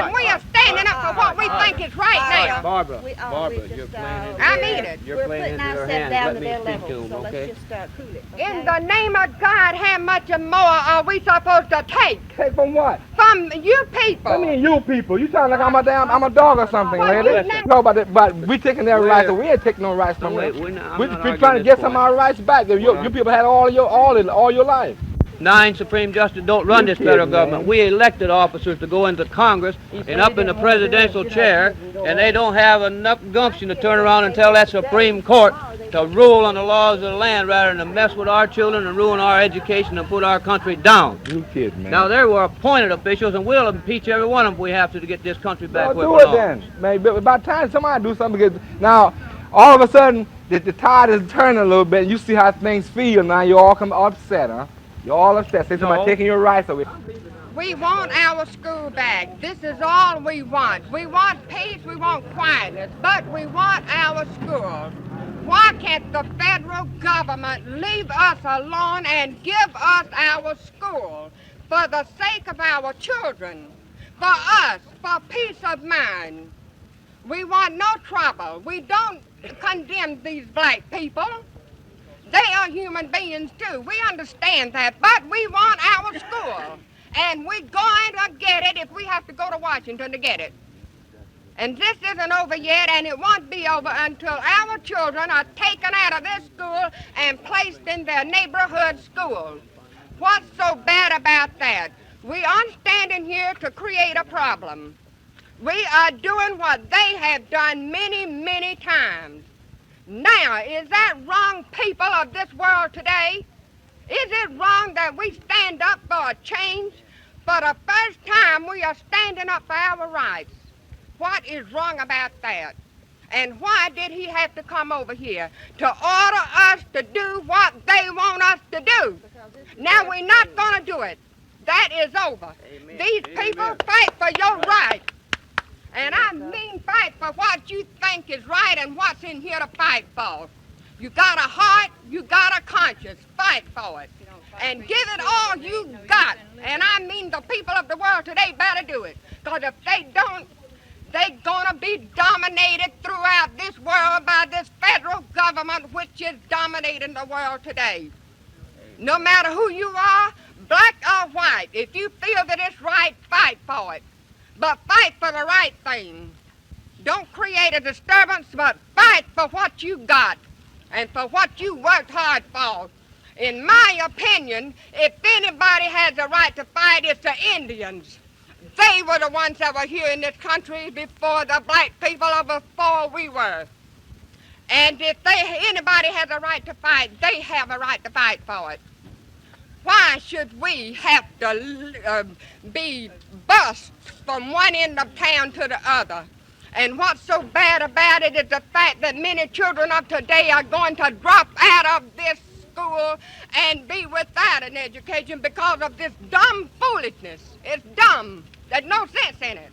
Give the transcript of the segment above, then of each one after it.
And we are standing up for what we think is right now. Barbara, you're playing into I mean it. You're playing into your hands. Let me speak to him, okay? Cool it. Okay? In the name of God, how much more are we supposed to take? Take from what? From you people. I mean, you people. You sound like I'm a dog or something, Well, lady. we not- No, but we taking their rights, and we ain't taking no rights from wait, them. we're not- I'm We not trying to arguing get this some of point. our rights back. You people had all your life. 9 Supreme Justices don't run this federal government. We elected officers to go into Congress and up in the presidential chair, and they don't have enough gumption to turn around and tell that Supreme Court to rule on the laws of the land rather than to mess with our children and ruin our education and put our country down. You kidding, man. Now, there were appointed officials, and we'll impeach every one of them if we have to get this country back where do it it belongs. then. Maybe about time somebody do something. Because now, all of a sudden, the tide is turning a little bit, and you see how things feel now. You all come upset, huh? You're all upset. Say somebody taking your rights away. We want our school back. This is all we want. We want peace, we want quietness, but we want our schools. Why can't the federal government leave us alone and give us our schools for the sake of our children, for us, for peace of mind? We want no trouble. We don't condemn these black people. They are human beings too. We understand that, but we want our school. And we're going to get it if we have to go to Washington to get it. And this isn't over yet, and it won't be over until our children are taken out of this school and placed in their neighborhood schools. What's so bad about that? We aren't standing here to create a problem. We are doing what they have done many, many times. Now, is that wrong, people of this world today? Is it wrong that we stand up for a change? For the first time, we are standing up for our rights. What is wrong about that? And why did he have to come over here? To order us to do what they want us to do. Now, we're not going to do it. That is over. Amen. These people fight for your rights. And I mean fight for what you think is right and what's in here to fight for. You got a heart, you got a conscience. Fight for it. And give it all you got. And I mean the people of the world today better do it. Because if they don't, they're going to be dominated throughout this world by this federal government which is dominating the world today. No matter who you are, black or white, if you feel that it's right, fight for it. But fight for the right thing. Don't create a disturbance, but fight for what you got and for what you worked hard for. In my opinion, if anybody has a right to fight, it's the Indians. They were the ones that were here in this country before the black people or before we were. And if anybody has a right to fight, they have a right to fight for it. Why should we have to be bused from one end of town to the other? And what's so bad about it is the fact that many children of today are going to drop out of this school and be without an education because of this dumb foolishness. It's dumb. There's no sense in it.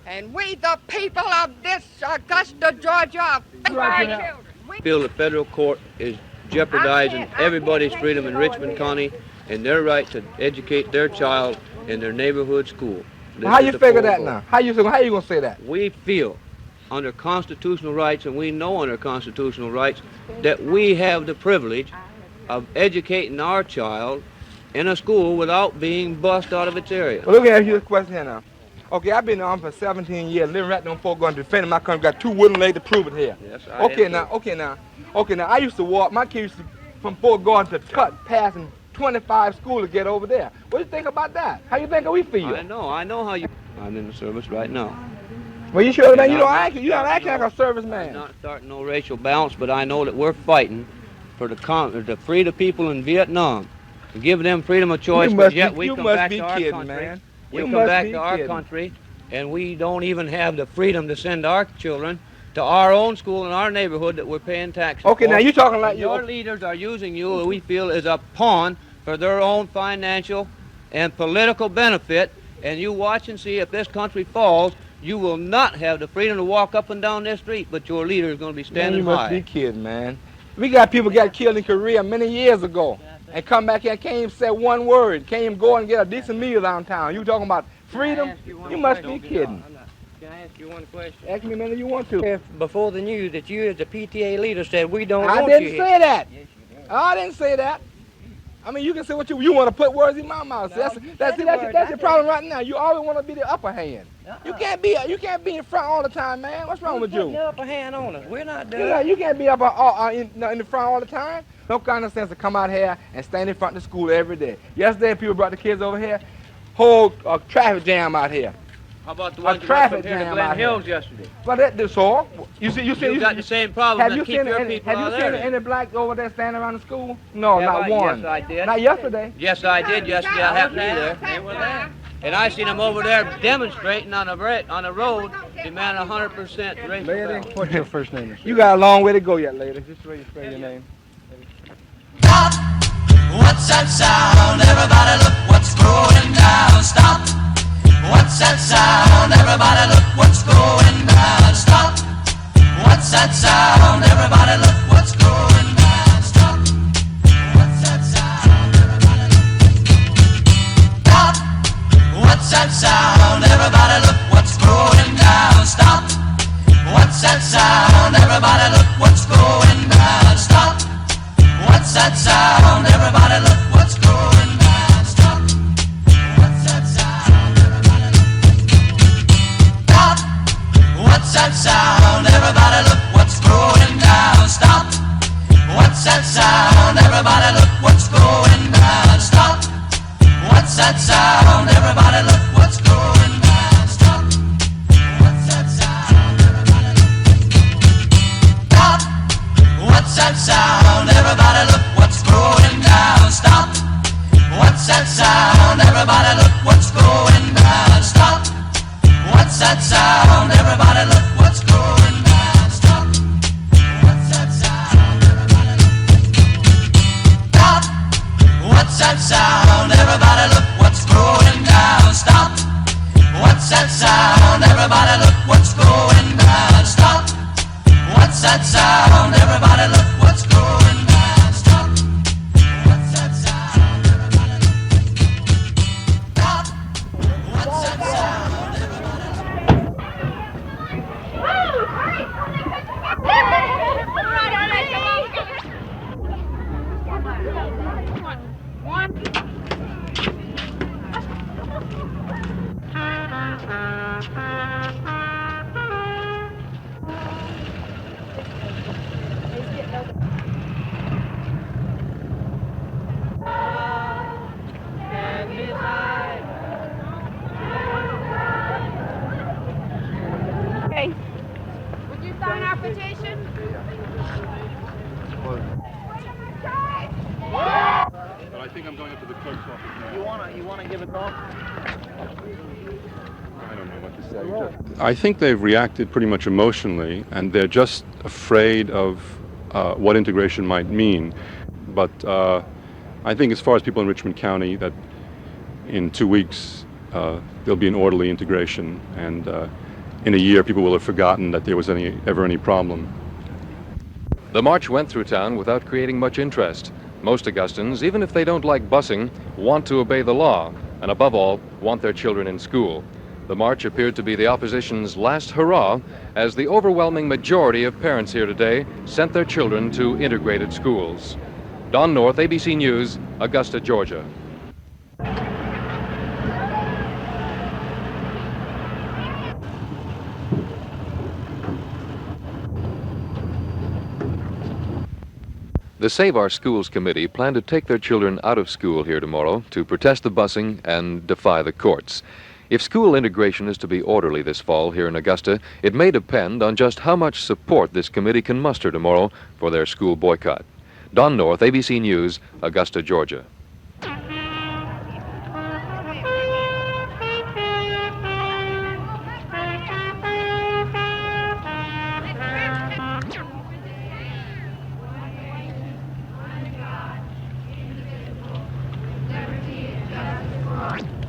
And we, the people of this Augusta, Georgia, are for our children. I feel the federal court is jeopardizing everybody's freedom in Richmond County and their right to educate their child in their neighborhood school. How you figure that now? How you gonna say that? We feel under constitutional rights, and we know under constitutional rights, that we have the privilege of educating our child in a school without being bussed out of its area. Well, let me ask you this question here now. Okay, I've been in the army for 17 years, living right down Fort Gun, defending my country, got two wooden legs to prove it here. Yes, Okay, now, I used to walk, my kids used to, from Fort Gun to Tut, passing 25 schools to get over there. What do you think about that? How you think we feel? I know how you... I'm in the service right now. Well, you sure that you don't act like a serviceman. I'm not starting no racial balance, but I know that we're fighting for to free the people in Vietnam, to give them freedom of choice, but yet we come back to our country. We come back to our country, and we don't even have the freedom to send our children to our own school in our neighborhood that we're paying taxes for. Okay, now you're talking like your leaders are using you, we feel, as a pawn for their own financial and political benefit, and you watch and see if this country falls, you will not have the freedom to walk up and down this street, but your leader is going to be standing high. You must be kidding, man. We got people got killed in Korea many years ago. and come back here and can't even say one word, can't even go and get a decent meal downtown. You talking about freedom? You must be kidding. Can I ask you one question? Ask me whenever you want to. If before the news that you as the PTA leader said we don't I want you didn't here. say that. Yes, you did. I didn't say that. I mean, you can say what you want to put words in my mouth. No, That's your problem right now. You always want to be the upper hand. You can't be in front all the time, man. What's wrong with you? The upper hand on us. We're not doing. You can't be up in the front all the time. No kind of sense to come out here and stand in front of the school every day. Yesterday, people brought the kids over here. Whole traffic jam out here. How about the ones traffic from here to jam Glen out Hills here. yesterday? But that's all. You got the same problem. Have you keep seen your people Have out you seen there. any blacks over there standing around the school? No, Yeah, not one. Yes, I did. Not yesterday. Yes, I did yesterday. I happened to be there. They were there. And I seen them over there demonstrating on the road, demanding 100% racial Lady, balance. what's your first name? You got a long way to go yet, lady. Just where you spell your name. Stop! What's that sound? Everybody look what's going down. Stop! What's that sound? Everybody look what's going down. Stop! What's that sound? Everybody look what's going down. Stop! What's that sound? Everybody look. Stop! What's that sound? Everybody look what's going down. Stop! What's that sound? Everybody look what's going down. Stop! What's that sound? Everybody look what's going down. Stop! What's that sound? Everybody look. Stop! What's that sound? Everybody look what's going down. Stop! What's that sound? Everybody look what's going down. Stop! What's that sound? Everybody look what's going down. Stop! What's that sound? Everybody look. Stop! What's that sound? Everybody look what's going down. Stop! What's that sound? Everybody look what's going down. Stop! What's that sound? Everybody look what's going down. Stop! What's that sound? Everybody look. Stop! What's that sound? Everybody look what's going down. Stop! What's that sound? Everybody look what's going down. Stop! What's that sound? Everybody look what's going down. Stop! What's that sound? Everybody look. Stop! What's that sound? Okay. Would you sign our petition? But I think I'm going up to the clerk's office now. You wanna give a talk? I don't know what to say. I think they've reacted pretty much emotionally, and they're just afraid of what integration might mean. But I think as far as people in Richmond County, that in 2 weeks there'll be an orderly integration, and in a year people will have forgotten that there was ever any problem. The march went through town without creating much interest. Most Augustans, even if they don't like busing, want to obey the law, and above all, want their children in school. The march appeared to be the opposition's last hurrah, as the overwhelming majority of parents here today sent their children to integrated schools. Don North, ABC News, Augusta, Georgia. The Save Our Schools Committee plan to take their children out of school here tomorrow to protest the busing and defy the courts. If school integration is to be orderly this fall here in Augusta, it may depend on just how much support this committee can muster tomorrow for their school boycott. Don North, ABC News, Augusta, Georgia.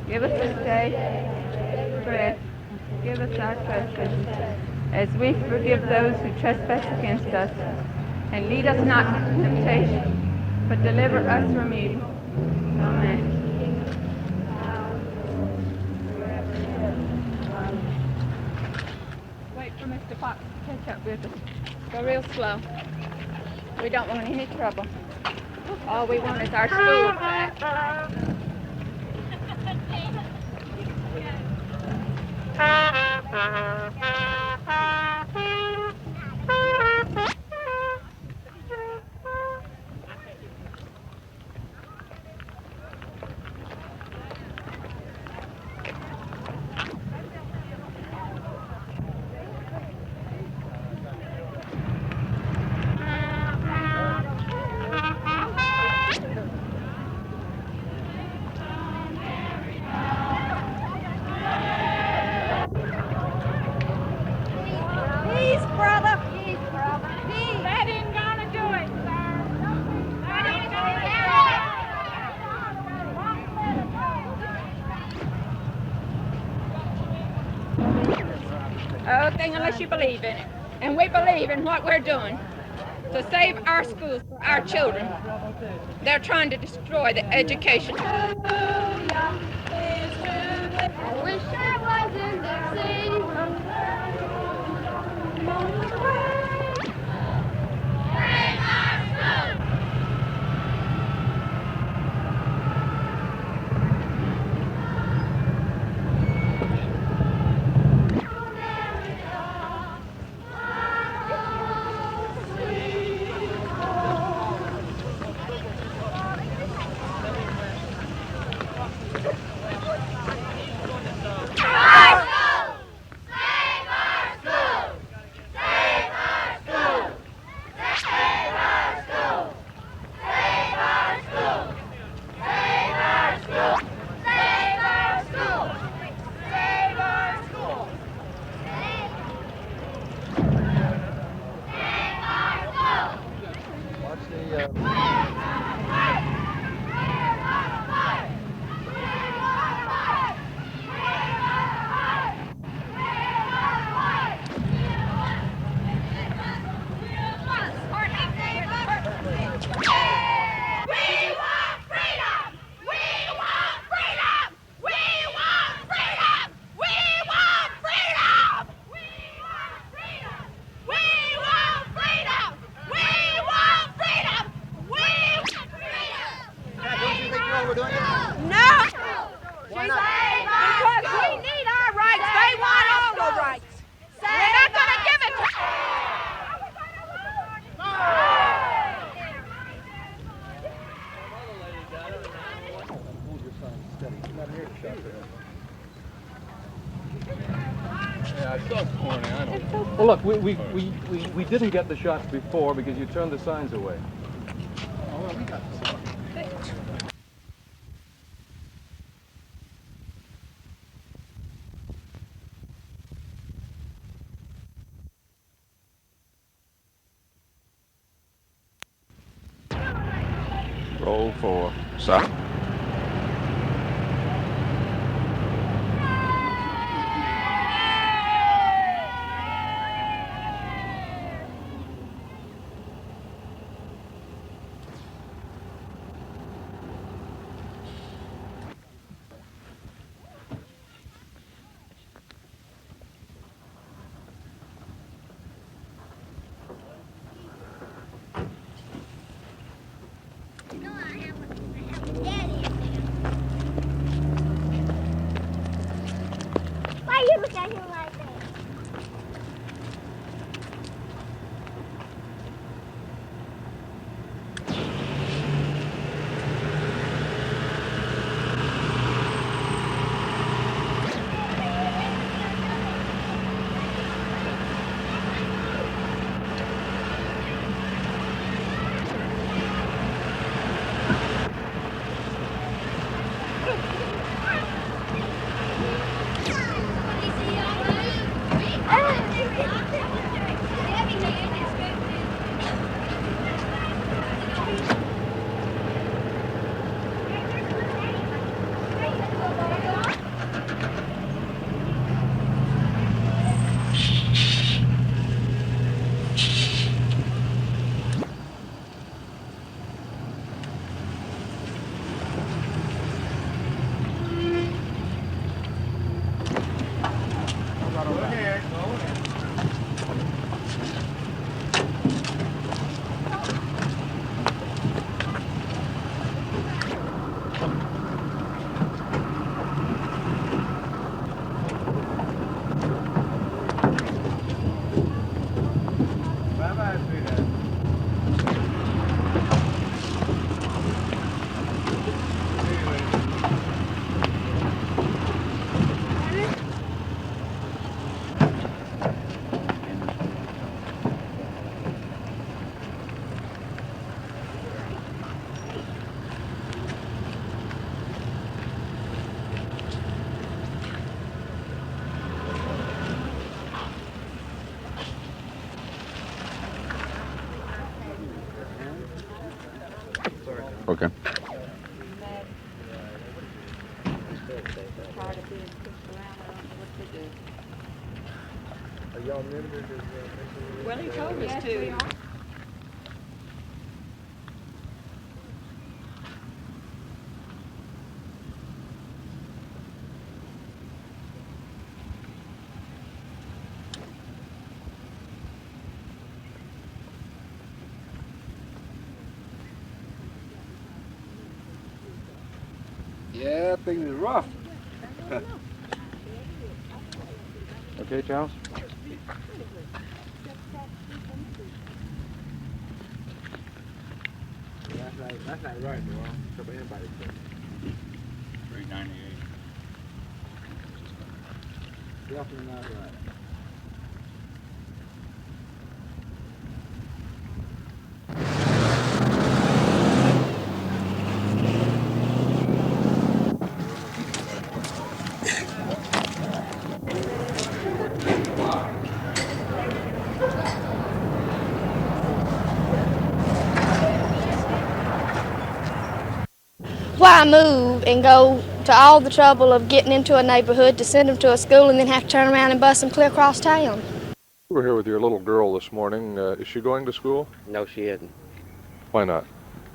Give us this day bread. Give us our trespasses, as we forgive those who trespass against us. And lead us not into temptation, but deliver us from evil. Amen. Wait for Mr. Fox to catch up with us. Go real slow. We don't want any trouble. All we want is our school back. Thing unless you believe in it. And we believe in what we're doing to save our schools for our children. They're trying to destroy the education. I wish I was in the sea. Save our schools! Well, look, we didn't get the shots before because you turned the signs away. Oh, well, we got this one. Roll for stop. Why you look at him like that? Easy, all right? Okay. Well, he told us to. Yeah, things is rough. Okay, Charles? That's not right, bro. Trouble anybody. 398. Definitely not right. Why move and go to all the trouble of getting into a neighborhood to send them to a school and then have to turn around and bus them clear across town? You were here with your little girl this morning. Is she going to school? No, she isn't. Why not?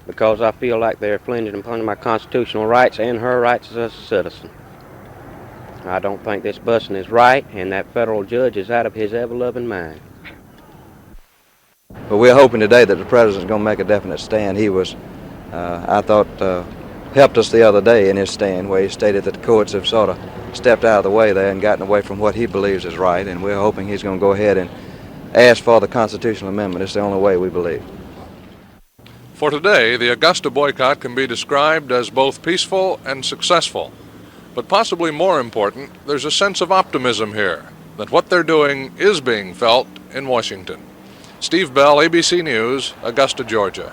Because I feel like they're infringing upon my constitutional rights and her rights as a citizen. I don't think this busing is right, and that federal judge is out of his ever-loving mind. But we're hoping today that the president's going to make a definite stand. He was, I thought, helped us the other day in his stand where he stated that the courts have sort of stepped out of the way there and gotten away from what he believes is right, and we're hoping he's going to go ahead and ask for the constitutional amendment. It's the only way we believe. For today, the Augusta boycott can be described as both peaceful and successful. But possibly more important, there's a sense of optimism here, that what they're doing is being felt in Washington. Steve Bell, ABC News, Augusta, Georgia.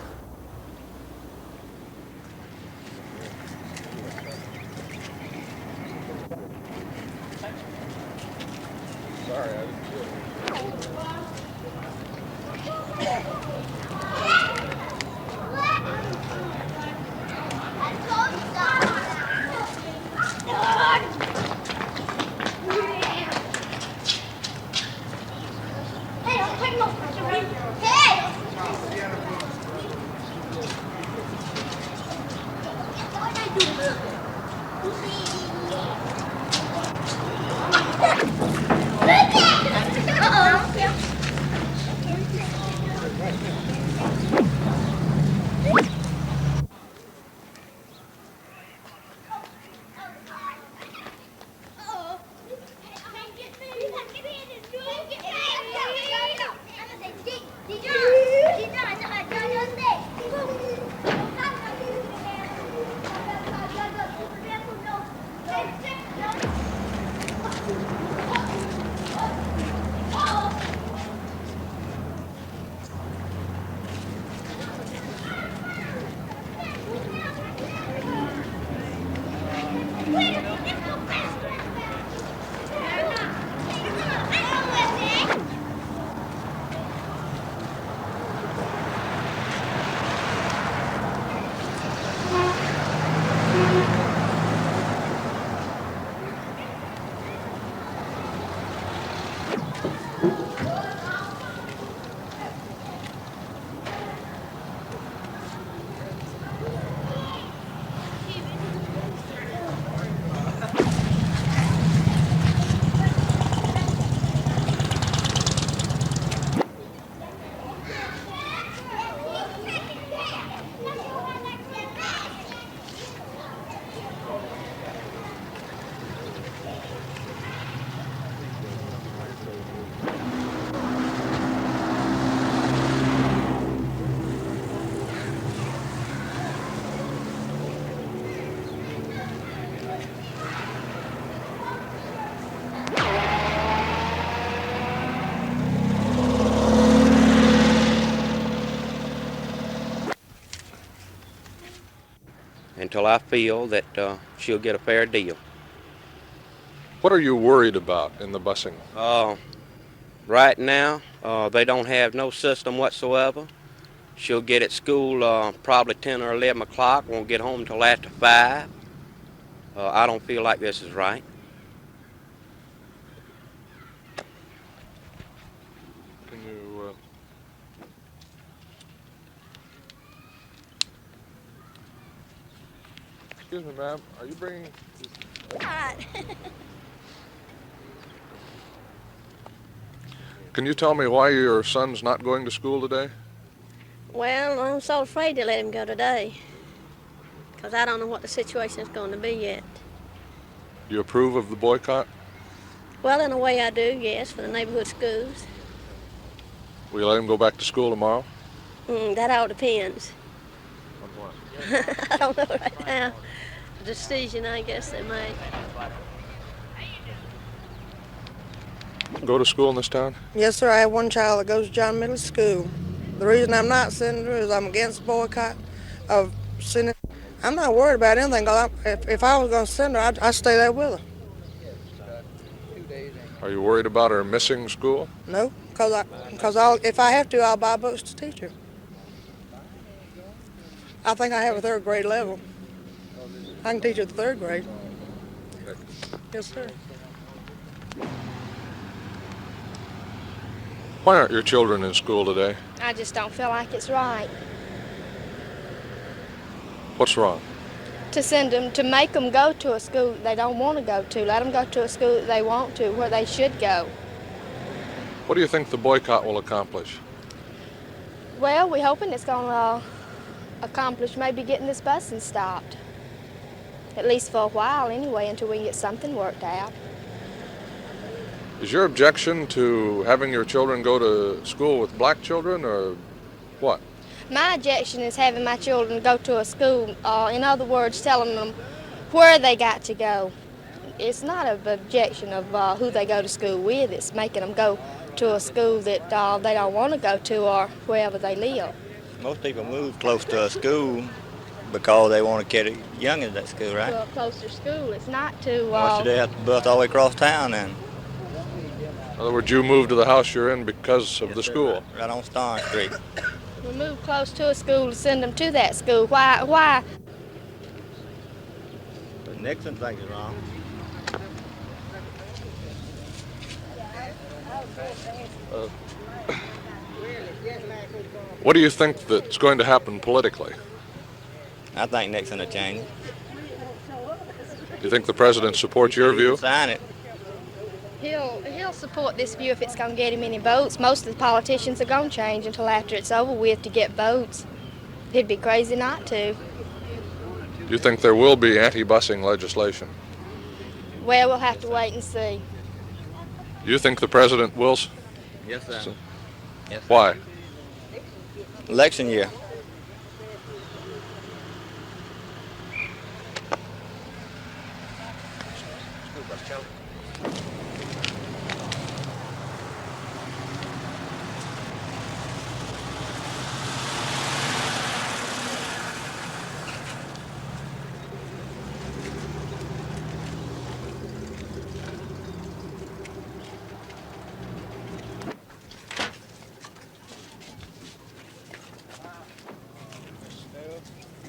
until I feel that she'll get a fair deal. What are you worried about in the busing? Right now, they don't have no system whatsoever. She'll get at school probably 10 or 11 o'clock, won't get home till after 5. I don't feel like this is right. Can you... Excuse me, ma'am. Are you bringing... Can you tell me why your son's not going to school today? Well, I'm so afraid to let him go today, because I don't know what the situation is going to be yet. Do you approve of the boycott? Well, in a way I do, yes, for the neighborhood schools. Will you let him go back to school tomorrow? That all depends. On what? I don't know right now. A decision, I guess they make. Go to school in this town? Yes, sir. I have one child that goes to John Middle School. The reason I'm not sending her is I'm against boycott of sending. I'm not worried about anything. If I was going to send her, I'd stay there with her. Are you worried about her missing school? No, because if I have to, I'll buy books to teach her. I think I have a 3rd grade level. I can teach her the 3rd grade. Yes, sir. Why aren't your children in school today? I just don't feel like it's right What's wrong? to send them, to make them go to a school they don't want to go to. Let them go to a school that they want to, where they should go. What do you think the boycott will accomplish? Well, we're hoping it's going to accomplish maybe getting this busing stopped. At least for a while anyway, until we can get something worked out. Is your objection to having your children go to school with black children, or what? My objection is having my children go to a school, in other words, telling them where they got to go. It's not an objection of who they go to school with, it's making them go to a school that they don't want to go to or wherever they live. Most people move close to a school because they want to get young in that school, right? To a closer school, it's not to... Why should they have to bus all the way across town then? In other words, you moved to the house you're in because of the school. Right on Starn Street. We move close to a school to send them to that school. Why? But Nixon thinks it's wrong. What do you think that's going to happen politically? I think Nixon will change it. Do you think the president supports your view? Sign it. He'll support this view if it's going to get him any votes. Most of the politicians are going to change until after it's over with to get votes. It'd be crazy not to. Do you think there will be anti-busing legislation? Well, we'll have to wait and see. Do you think the president will? Yes, sir. Yes, sir. Why? Election year.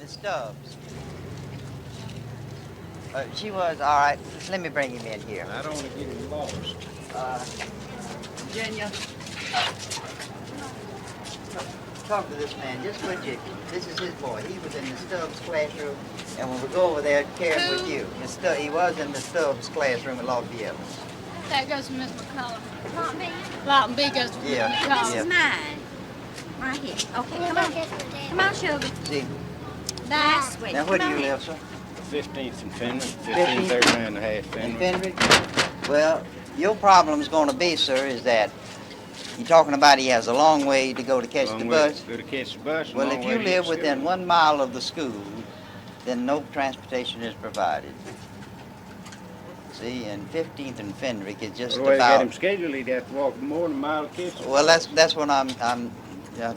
Stubbs. She was, all right, let me bring him in here. I don't want to get him lost. Virginia, talk to this man, just what you, this is his boy. He was in the Stubbs classroom, and when we go over there, carry him with you. He was in the Stubbs classroom at Lafayette. That goes to Miss McCullough. Lot B goes to Miss McCullough. This is mine. Right here. Okay, come on. Come on, Sugar. See. That's sweet. Now, where do you live, sir? 15th and Fenwick. 15th and a half Fenwick. In Fenwick? Well, your problem is going to be, sir, is that you're talking about he has a long way to go to catch the bus. Go to catch the bus. Well, if you live within 1 mile of the school, then no transportation is provided. See, and 15th and Fenwick is just Well, about... get him scheduled, he'd have to walk more than a mile to catch the Well, that's what I'm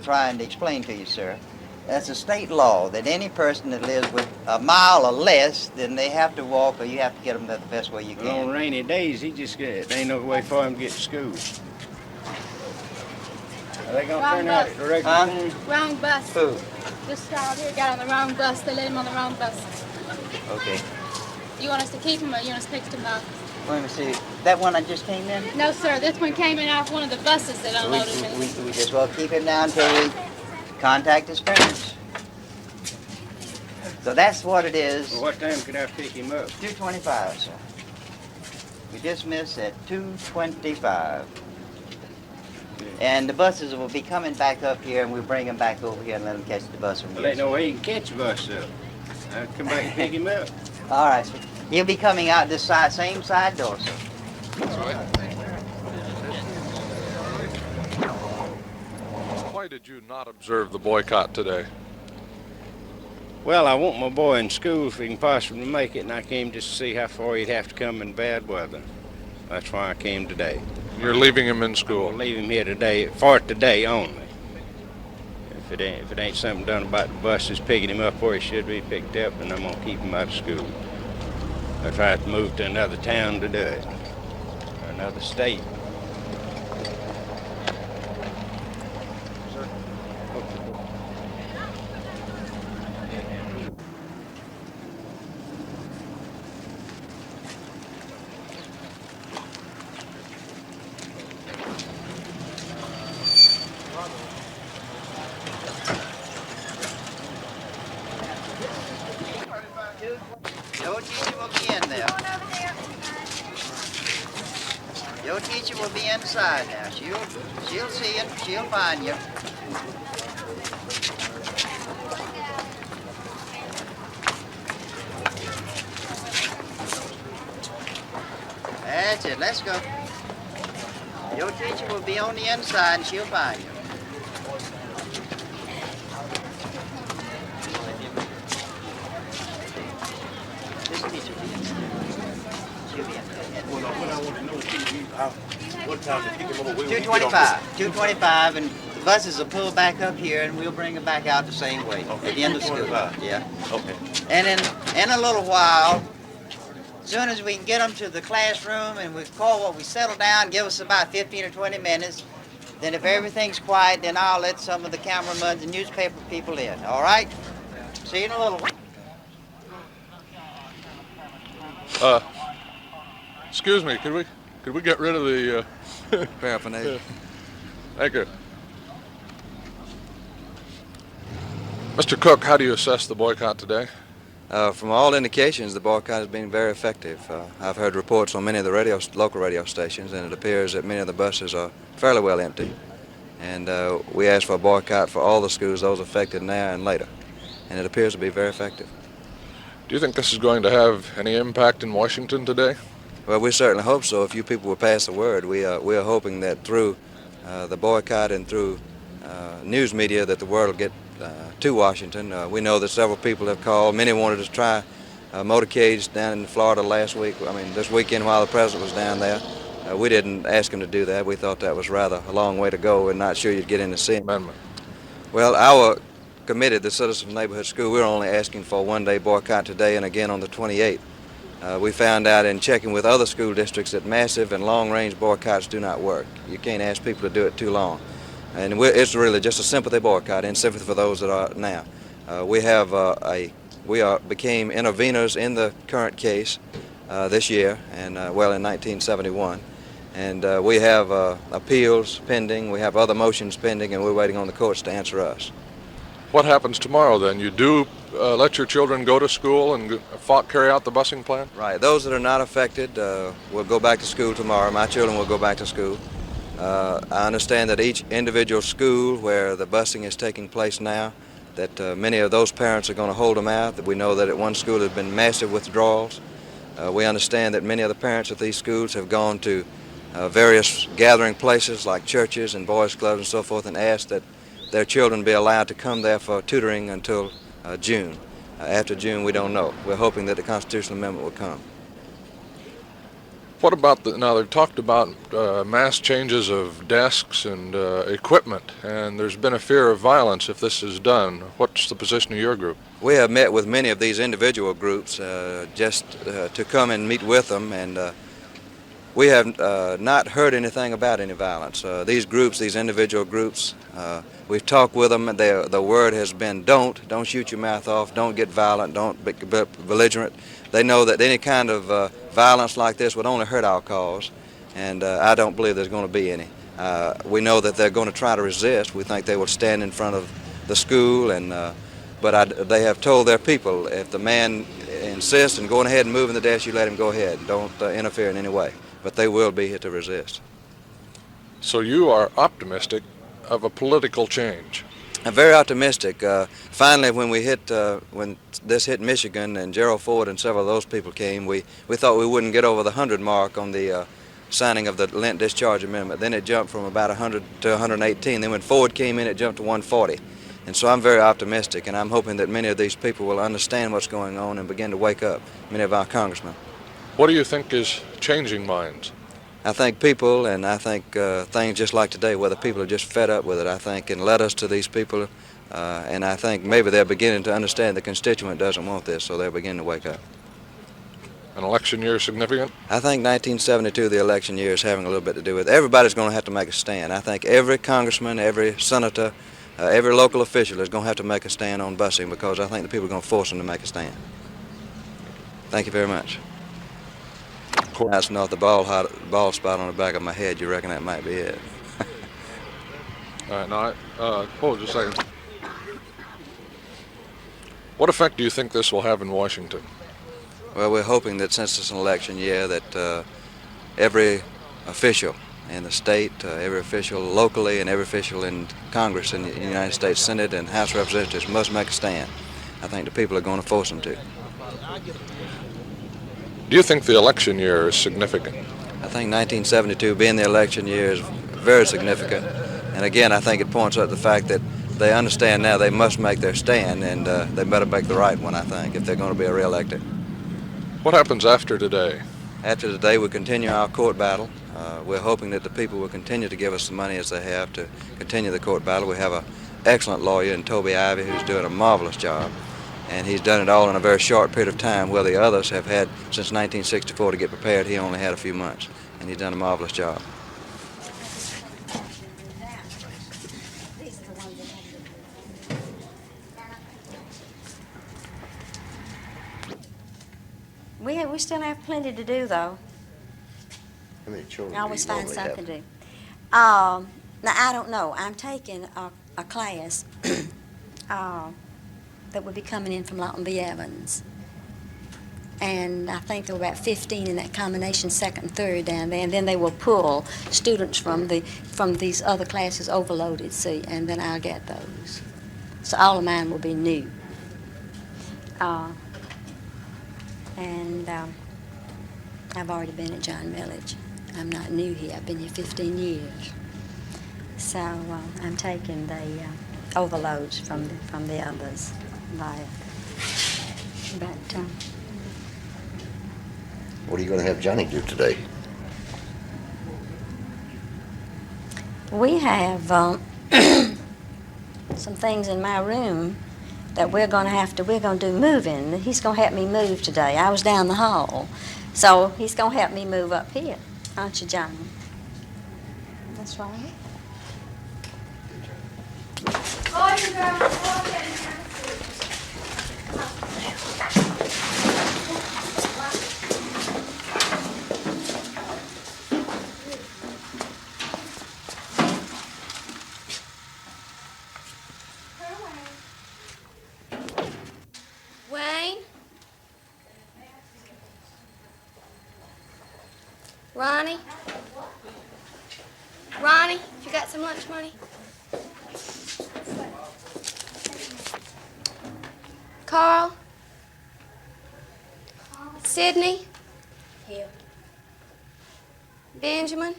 trying to explain to you, sir. That's a state law that any person that lives with a mile or less, then they have to walk, or you have to get them there the best way you can. On rainy days, there ain't no way for him to get to school. Are they gonna turn out at the regular time? Wrong bus. Who? This child here got on the wrong bus. They let him on the wrong bus. Okay. You want us to keep him or you want us to pick him up? Let me see. That one that just came in? No, sir. This one came in off one of the buses that unloaded him. We just well keep him down until we contact his parents. So that's what it is. Well, what time can I pick him up? 2:25, sir. We dismiss at 2:25. And the buses will be coming back up here, and we'll bring them back over here and let them catch the bus from here. Well, ain't no way he can catch a bus up. I'll come back and pick him up. All right, sir. He'll be coming out this side, same side door, sir. That's right. Why did you not observe the boycott today? Well, I want my boy in school if he can possibly make it, and I came just to see how far he'd have to come in bad weather. That's why I came today. You're leaving him in school? I'll leave him here today, for today only. If it ain't something done about the buses picking him up where he should be picked up, then I'm gonna keep him out of school. If I have to move to another town to do it, or another state. Your teacher will be in there. Your teacher will be inside now. She'll see you. She'll find you. That's it. Let's go. Your teacher will be on the inside and she'll find you. This teacher will be inside. She'll be inside. What I want to know is what time to pick him up? 2:25. 2:25, and the buses will pull back up here, and we'll bring them back out the same way at the end of school. Yeah. Okay. And in a little while, as soon as we can get them to the classroom and we call what we settle down, give us about 15 or 20 minutes. Then if everything's quiet, then I'll let some of the cameramen and newspaper people in. All right? See you in a little while. Excuse me, could we get rid of the paraphernalia? Thank you. Mr. Cook, how do you assess the boycott today? From all indications, the boycott has been very effective. I've heard reports on many of the local radio stations, and it appears that many of the buses are fairly well empty. And we asked for a boycott for all the schools, those affected now and later. And it appears to be very effective. Do you think this is going to have any impact in Washington today? Well, we certainly hope so. If you people will pass the word, we are hoping that through the boycott and through news media that the word will get to Washington. We know that several people have called. Many wanted to try motorcades down in Florida last week. I mean, this weekend while the president was down there. We didn't ask him to do that. We thought that was rather a long way to go and not sure you'd get in to see him. Amendment. Well, our committee, the Citizens Neighborhood School, we're only asking for a one-day boycott today and again on the 28th. We found out in checking with other school districts that massive and long-range boycotts do not work. You can't ask people to do it too long. And it's really just a sympathy boycott, and sympathy for those that are now. We became interveners in the current case this year, and well, in 1971. And we have appeals pending, we have other motions pending, and we're waiting on the courts to answer us. What happens tomorrow then? You do let your children go to school and carry out the busing plan? Right. Those that are not affected will go back to school tomorrow. My children will go back to school. I understand that each individual school where the busing is taking place now, that many of those parents are going to hold them out. That we know that at one school there have been massive withdrawals. We understand that many of the parents at these schools have gone to various gathering places like churches and boys clubs and so forth and asked that their children be allowed to come there for tutoring until June. After June, we don't know. We're hoping that the constitutional amendment will come. What about now they've talked about mass changes of desks and equipment, and there's been a fear of violence if this is done. What's the position of your group? We have met with many of these individual groups just to come and meet with them, and we have not heard anything about any violence. These groups, these individual groups, we've talked with them, and the word has been don't shoot your mouth off, don't get violent, don't be belligerent. They know that any kind of violence like this would only hurt our cause, and I don't believe there's going to be any. We know that they're going to try to resist. We think they will stand in front of the school, but they have told their people, if the man insists on going ahead and moving the desk, you let him go ahead. Don't interfere in any way. But they will be here to resist. So you are optimistic of a political change? I'm very optimistic. Finally, when this hit Michigan and Gerald Ford and several of those people came, we thought we wouldn't get over the 100 mark on the signing of the Lent Discharge Amendment. Then it jumped from about 100 to 118. Then when Ford came in, it jumped to 140. And so I'm very optimistic, and I'm hoping that many of these people will understand what's going on and begin to wake up, many of our congressmen. What do you think is changing minds? I think people, and I think things just like today, where the people are just fed up with it, I think, and led us to these people, and I think maybe they're beginning to understand the constituent doesn't want this, so they're beginning to wake up. An election year significant? I think 1972, the election year, is having a little bit to do with it. Everybody's going to have to make a stand. I think every congressman, every senator, every local official is going to have to make a stand on busing, because I think the people are going to force them to make a stand. Thank you very much. That's not the bald spot on the back of my head. You reckon that might be it? All right, now, hold just a second. What effect do you think this will have in Washington? Well, we're hoping that since it's an election year that every official in the state, every official locally, and every official in Congress in the United States Senate and House of Representatives must make a stand. I think the people are going to force them to. Do you think the election year is significant? I think 1972 being the election year is very significant. And again, I think it points out the fact that they understand now they must make their stand, and they better make the right one, I think, if they're going to be reelected. What happens after today? After today, we continue our court battle. We're hoping that the people will continue to give us the money as they have to continue the court battle. We have an excellent lawyer in Toby Ivey who's doing a marvelous job. And he's done it all in a very short period of time, where the others have had since 1964 to get prepared. He only had a few months, and he's done a marvelous job. We still have plenty to do, though. How many children I always do you find normally something have? to do. Now, I don't know. I'm taking a class that will be coming in from Lawton B. Evans. And I think there were about 15 in that combination, second and third down there. And then they will pull students from these other classes overloaded, see, and then I'll get those. So all of mine will be new. I've already been at John Millage. I'm not new here. I've been here 15 years. So I'm taking the overloads from the others. But What are you going to have Johnny do today? we have some things in my room that we're going to do moving. He's going to help me move today. I was down the hall, so he's going to help me move up here. Aren't you, Johnny? That's right. Wayne? Ronnie? Ronnie, you got some lunch money? Carl? Sydney? Here. Benjamin?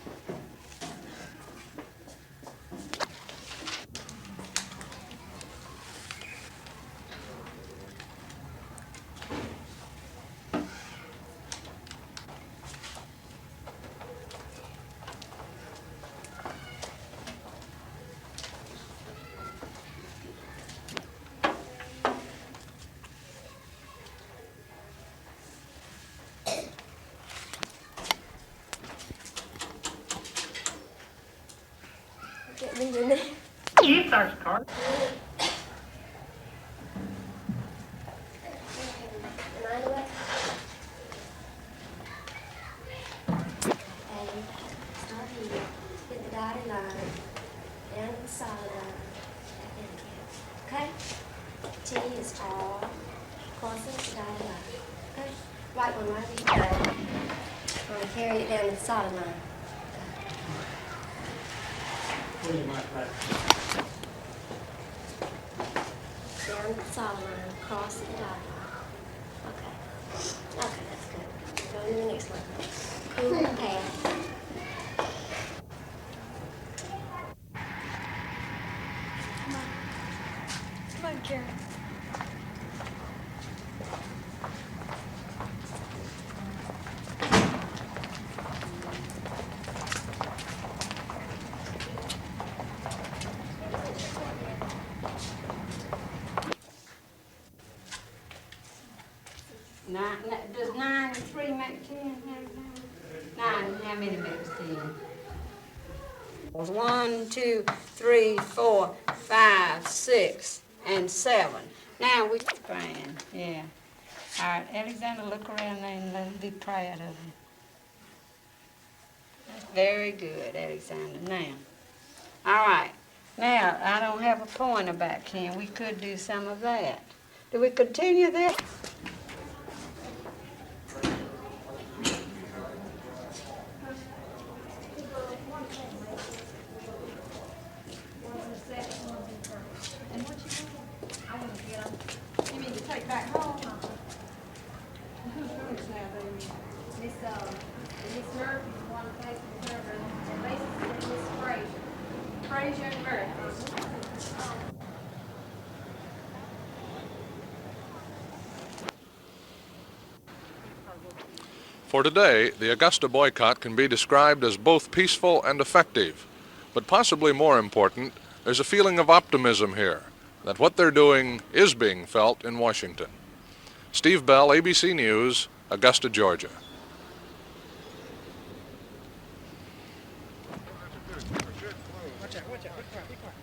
Leave in there. You first, Carter. Start here, hit the dotted line, down to the solid line, okay? T is tall, crossing the dotted line, okay? Right one right each way. I'm going to carry it down to the solid line. Down to the solid line, cross the dotted line. Okay. Okay, that's good. Go to the next one. Cool path. Come on, Karen. Does 9 and 3 make 10? 9, how many makes 10? 1, 2, 3, 4, 5, 6, and 7. Now we praying, yeah. All right, Alexander, look around there and let him be proud of you. That's very good, Alexander. Now, all right. Now, I don't have a pointer back here. We could do some of that. Do we continue that? For today, the Augusta boycott can be described as both peaceful and effective. But possibly more important, there's a feeling of optimism here, that what they're doing is being felt in Washington. Steve Bell, ABC News, Augusta, Georgia. Watch out, be quiet.